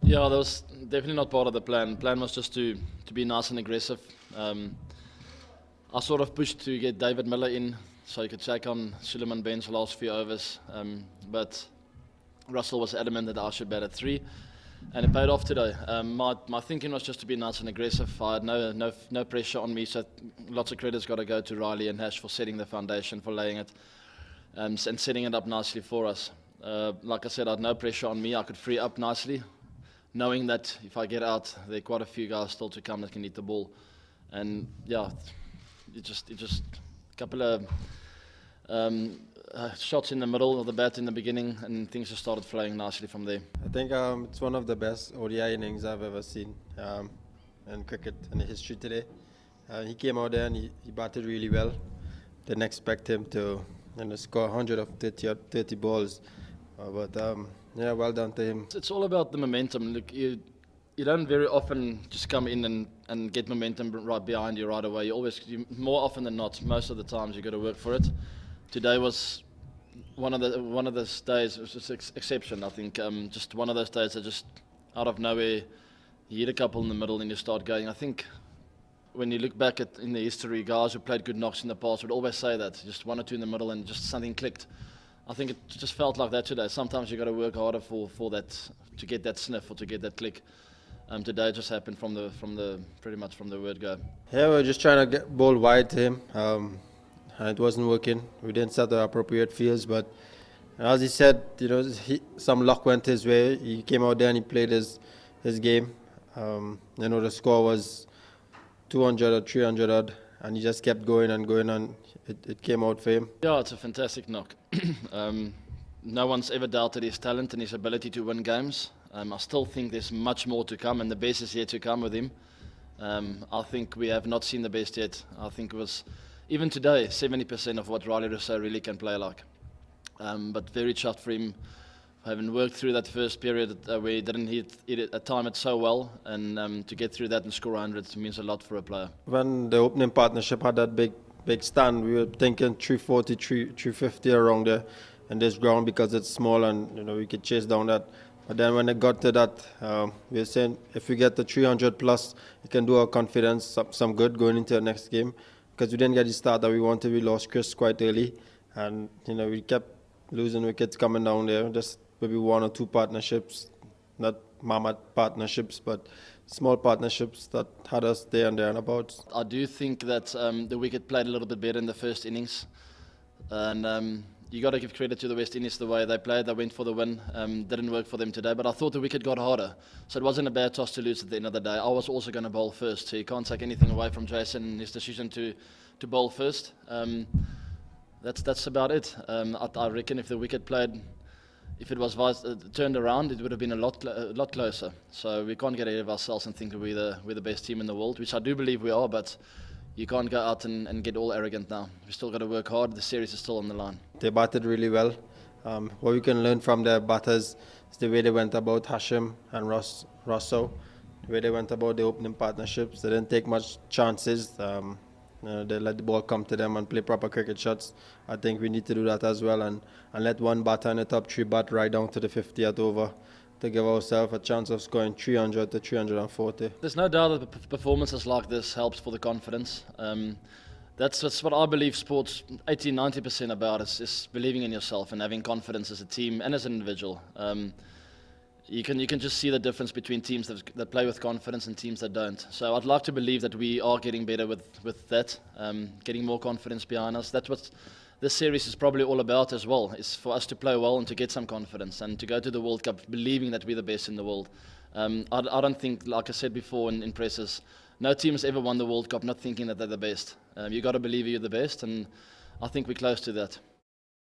Yeah, that was definitely not part of the plan. Plan was just to be nice and aggressive. I sort of pushed to get David Miller in so he could take on Suleiman Ben's last few overs. But Russell was adamant that I should bat at 3, and it paid off today. My thinking was just to be nice and aggressive. I had no pressure on me, so lots of credit's got to go to Riley and Hash for setting the foundation, for laying it, and setting it up nicely for us. Like I said, I had no pressure on me. I could free up nicely, knowing that if I get out, there are quite a few guys still to come that can hit the ball. And yeah, it just a couple of shots in the middle of the bat in the beginning, and things just started flowing nicely from there. I think it's one of the best ODI innings I've ever seen in cricket in the history today. He came out there and he batted really well. Didn't expect him to score 130 balls. Yeah, well done to him. It's all about the momentum. Look, you don't very often just come in and get momentum right behind you right away. More often than not, most of the times you got to work for it. Today was one of those days. It was just exception. I think just one of those days that just out of nowhere you hit a couple in the middle and you start going. I think when you look back in the history, guys who played good knocks in the past would always say that just one or two in the middle and just something clicked. I think it just felt like that today. Sometimes you got to work harder for that, to get that sniff or to get that click. Today it just happened from the pretty much from the word go. Yeah, we were just trying to get ball wide to him. And it wasn't working. We didn't set the appropriate fields, but as he said, some luck went his way. He came out there and he played his game. The score was 200 or 300 odd, and he just kept going and going, and it came out for him. Yeah, it's a fantastic knock. No one's ever doubted his talent and his ability to win games. I still think there's much more to come, and the best is yet to come with him. I think we have not seen the best yet. I think it was, even today, 70% of what Riley Rousseau really can play like. But very chuffed for him, having worked through that first period where he didn't time it so well, and to get through that and score 100 means a lot for a player. When the opening partnership had that big stand, we were thinking 340, 350 around there in this ground because it's small and we could chase down that. But then when it got to that, we were saying if we get the 300 plus, it can do our confidence some good going into the next game. Because we didn't get the start that we wanted. We lost Chris quite early, and we kept losing wickets coming down there. Just maybe one or two partnerships, not mammoth partnerships, but small partnerships that had us there and thereabouts. I do think that the wicket played a little bit better in the first innings, and you got to give credit to the West Indies the way they played. They went for the win. Didn't work for them today, but I thought the wicket got harder. So it wasn't a bad toss to lose at the end of the day. I was also going to bowl first, so you can't take anything away from Jason and his decision to bowl first. That's about it. I reckon if the wicket played, if it was turned around, it would have been a lot closer. So we can't get ahead of ourselves and think we're the best team in the world, which I do believe we are, but you can't go out and get all arrogant now. We've still got to work hard. The series is still on the line. They batted really well. What we can learn from their batters is the way they went about Hashim and Rosso, the way they went about the opening partnerships. They didn't take much chances. They let the ball come to them and play proper cricket shots. I think we need to do that as well and let one batter in the top 3 bat right down to the 50th over to give ourselves a chance of scoring 300 to 340. There's no doubt that performances like this helps for the confidence. That's what I believe sports 80-90% about is believing in yourself and having confidence as a team and as an individual. You can just see the difference between teams that play with confidence and teams that don't. So I'd like to believe that we are getting better with that, getting more confidence behind us. That's what this series is probably all about as well, is for us to play well and to get some confidence and to go to the World Cup believing that we're the best in the world. I don't think, like I said before in presses, no team has ever won the World Cup not thinking that they're the best. You got to believe you're the best, and I think we're close to that.